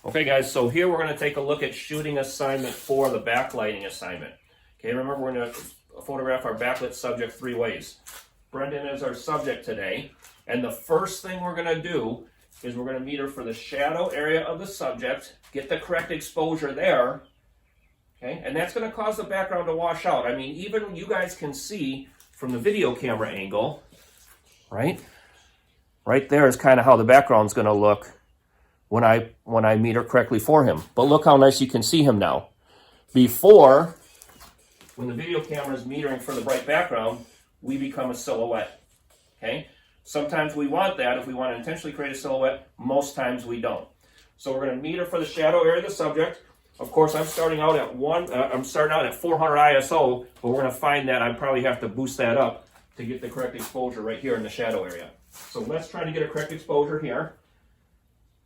Okay guys, so here we're going to take a look at shooting assignment 4, the backlighting assignment. Okay, remember we're going to photograph our backlit subject 3 ways. Brendan is our subject today, and the first thing we're going to do is we're going to meter for the shadow area of the subject, get the correct exposure there, okay, and that's going to cause the background to wash out. I mean, even you guys can see from the video camera angle, right? Right there is kind of how the background's going to look when I meter correctly for him. But look how nice you can see him now. Before, when the video camera is metering for the bright background, we become a silhouette, okay? Sometimes we want that if we want to intentionally create a silhouette. Most times we don't. So we're going to meter for the shadow area of the subject. Of course, I'm starting out at 400 ISO, but we're going to find that I probably have to boost that up to get the correct exposure right here in the shadow area. So let's try to get a correct exposure here.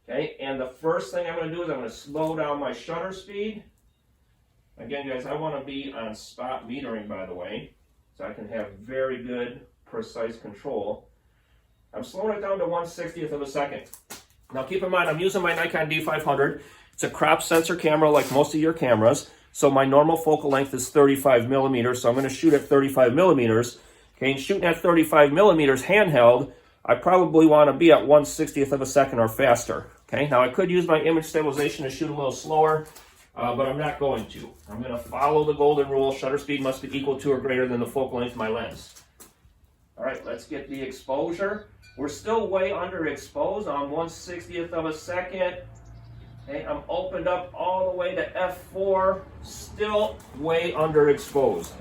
Okay, and the first thing I'm going to do is I'm going to slow down my shutter speed. Again, guys, I want to be on spot metering, by the way, so I can have very good, precise control. I'm slowing it down to 1/60th of a second. Now keep in mind, I'm using my Nikon D500. It's a crop sensor camera like most of your cameras, so my normal focal length is 35 millimeters, so I'm going to shoot at 35 millimeters. Okay, and shooting at 35 millimeters handheld, I probably want to be at 1/60th of a second or faster. Okay, now I could use my image stabilization to shoot a little slower, but I'm not going to. I'm going to follow the golden rule. Shutter speed must be equal to or greater than the focal length of my lens. All right, let's get the exposure. We're still way underexposed on 1/60th of a second. Okay, I'm opened up all the way to f4, still way underexposed.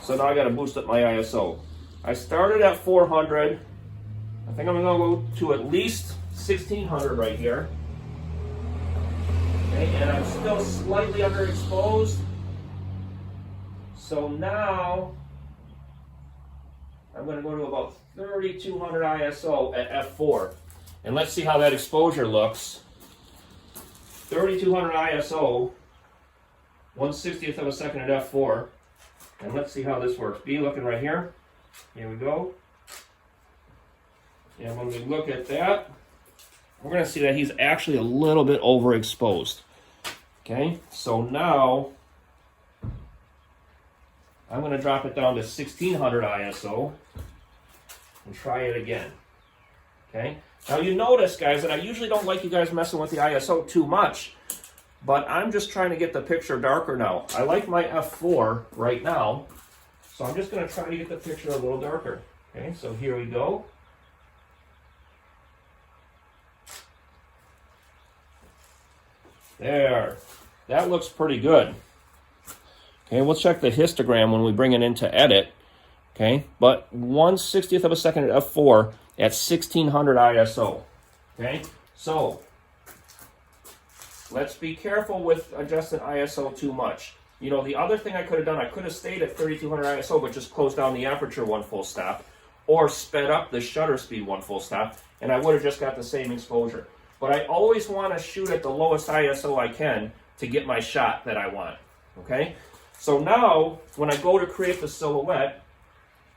So now I got to boost up my ISO. I started at 400. I think I'm going to go to at least 1600 right here. Okay, and I'm still slightly underexposed. So now I'm going to go to about 3200 ISO at f4. And let's see how that exposure looks. 3200 ISO, 1/60th of a second at f4. And let's see how this works. Be looking right here. Here we go. And when we look at that, we're going to see that he's actually a little bit overexposed. Okay, so now I'm going to drop it down to 1600 ISO and try it again. Okay, now you notice, guys, that I usually don't like you guys messing with the ISO too much, but I'm just trying to get the picture darker now. I like my f4 right now, so I'm just going to try to get the picture a little darker. Okay, so here we go. There, that looks pretty good. Okay, we'll check the histogram when we bring it into edit. Okay, but 1/60th of a second at f4 at 1600 ISO. Okay, so let's be careful with adjusting ISO too much. You know, the other thing I could have done, I could have stayed at 3200 ISO but just closed down the aperture 1 full stop, or sped up the shutter speed 1 full stop, and I would have just got the same exposure. But I always want to shoot at the lowest ISO I can to get my shot that I want. Okay? So now, when I go to create the silhouette,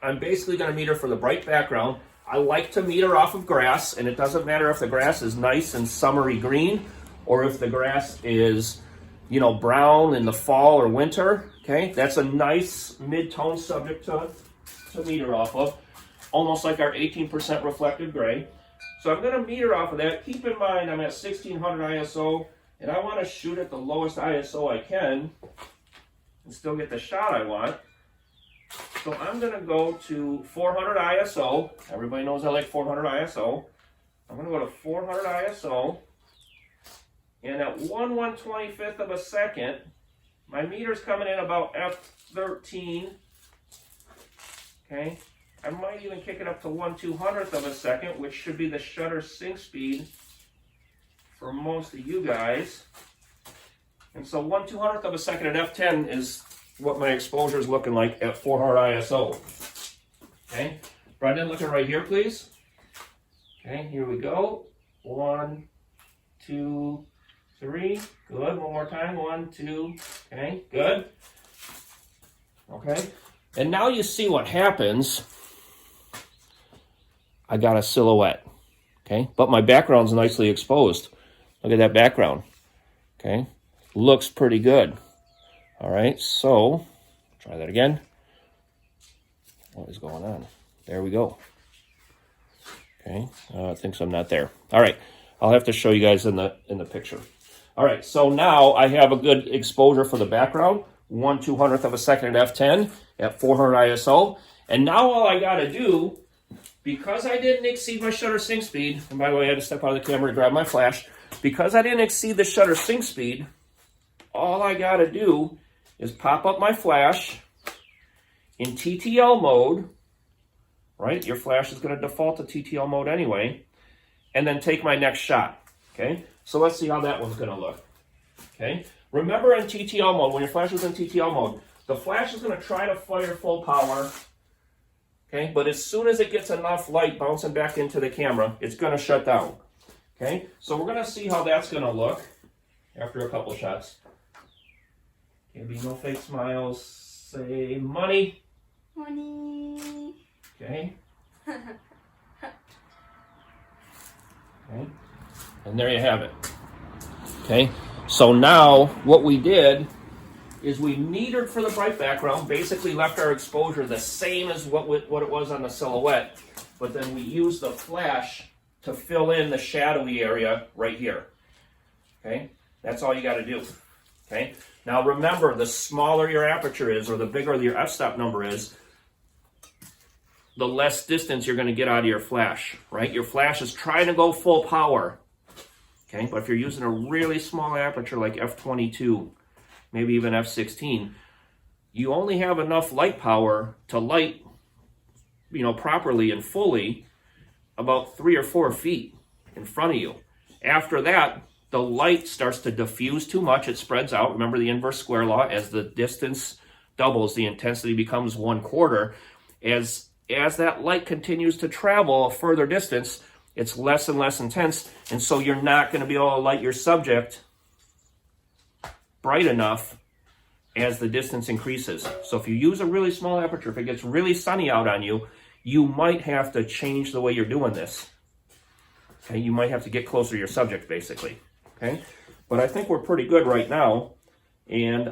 I'm basically going to meter for the bright background. I like to meter off of grass, and it doesn't matter if the grass is nice and summery green, or if the grass is, you know, brown in the fall or winter. Okay? That's a nice mid-tone subject to meter off of, almost like our 18% reflective gray. So I'm going to meter off of that. Keep in mind I'm at 1600 ISO, and I want to shoot at the lowest ISO I can and still get the shot I want. So I'm going to go to 400 ISO. Everybody knows I like 400 ISO. I'm going to go to 400 ISO, and at 1/125th of a second, my meter's coming in about f13. Okay. I might even kick it up to 1/200th of a second, which should be the shutter sync speed for most of you guys. And so 1/200th of a second at f10 is what my exposure is looking like at 400 ISO. Okay, Brendan, looking right here, please. Okay, here we go. 1, 2, 3. Good. One more time. 1, 2. Okay, good. Okay, and now you see what happens. I got a silhouette, okay? But my background's nicely exposed. Look at that background. Okay, looks pretty good. All right, so try that again. What is going on? There we go. Okay, it thinks I'm not there. All right, I'll have to show you guys in the picture. All right, so now I have a good exposure for the background, 1/200th of a second at f10 at 400 ISO. And now all I gotta do, because I didn't exceed my shutter sync speed, and by the way, I had to step out of the camera to grab my flash. Because I didn't exceed the shutter sync speed, all I gotta do is pop up my flash in TTL mode, right? Your flash is gonna default to TTL mode anyway, and then take my next shot, okay? So let's see how that one's gonna look, okay? Remember in TTL mode, when your flash is in TTL mode, the flash is gonna try to fire full power, okay? But as soon as it gets enough light bouncing back into the camera, it's gonna shut down, okay? So we're gonna see how that's gonna look after a couple shots. Can't be no fake smiles. Say money. Money. Okay. Okay. And there you have it. Okay. So now what we did is we metered for the bright background, basically left our exposure the same as what it was on the silhouette, but then we used the flash to fill in the shadowy area right here. Okay. That's all you got to do. Okay. Now remember, the smaller your aperture is, or the bigger your f-stop number is, the less distance you're going to get out of your flash, right? Your flash is trying to go full power, okay? But if you're using a really small aperture like f22, maybe even f16, you only have enough light power to light, properly and fully about 3 or 4 feet in front of you. After that, the light starts to diffuse too much. It spreads out. Remember the inverse square law. As the distance doubles, the intensity becomes 1/4. As that light continues to travel a further distance, it's less and less intense. And so you're not going to be able to light your subject bright enough as the distance increases. So if you use a really small aperture, if it gets really sunny out on you, you might have to change the way you're doing this. Okay, you might have to get closer to your subject, basically. Okay, but I think we're pretty good right now, and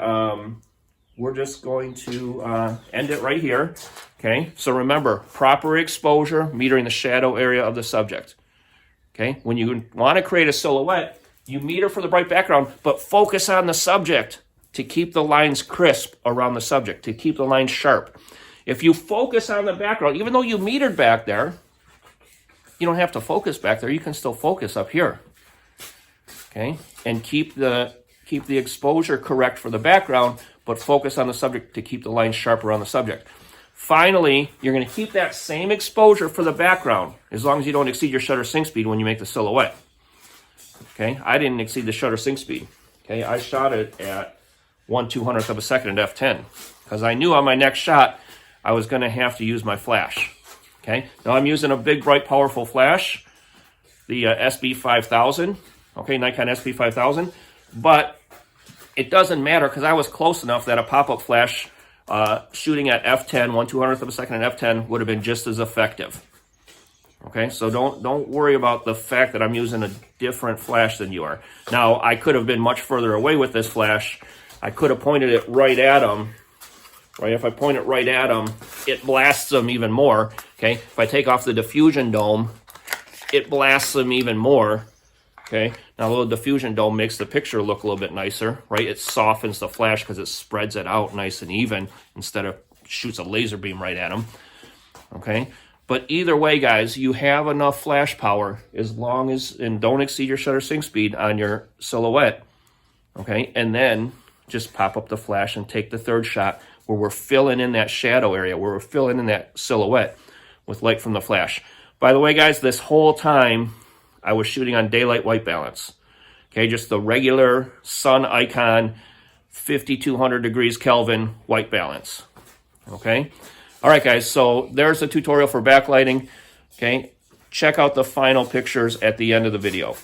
we're just going to end it right here. Okay, so remember, proper exposure, metering the shadow area of the subject. Okay, when you want to create a silhouette, you meter for the bright background, but focus on the subject to keep the lines crisp around the subject, to keep the lines sharp. If you focus on the background, even though you metered back there, you don't have to focus back there. You can still focus up here. Okay, and keep the exposure correct for the background, but focus on the subject to keep the lines sharp around the subject. Finally, you're going to keep that same exposure for the background as long as you don't exceed your shutter sync speed when you make the silhouette. Okay, I didn't exceed the shutter sync speed. Okay, I shot it at 1/200th of a second at f10 because I knew on my next shot I was going to have to use my flash. Okay, now I'm using a big, bright, powerful flash, the SB5000. Okay, Nikon SB5000, but it doesn't matter because I was close enough that a pop-up flash shooting at f10, 1/200th of a second at f10 would have been just as effective. Okay, so don't worry about the fact that I'm using a different flash than you are. Now, I could have been much further away with this flash. I could have pointed it right at them. Right, if I point it right at them, it blasts them even more. Okay, if I take off the diffusion dome, it blasts them even more. Okay, now a little diffusion dome makes the picture look a little bit nicer, right? It softens the flash because it spreads it out nice and even instead of shoots a laser beam right at them. Okay, but either way, guys, you have enough flash power as long as, and don't exceed your shutter sync speed on your silhouette. Okay, and then just pop up the flash and take the third shot where we're filling in that shadow area, where we're filling in that silhouette with light from the flash. By the way, guys, this whole time I was shooting on daylight white balance. Okay, just the regular sun icon, 5200 degrees Kelvin white balance. Okay, all right, guys, so there's the tutorial for backlighting. Okay, check out the final pictures at the end of the video.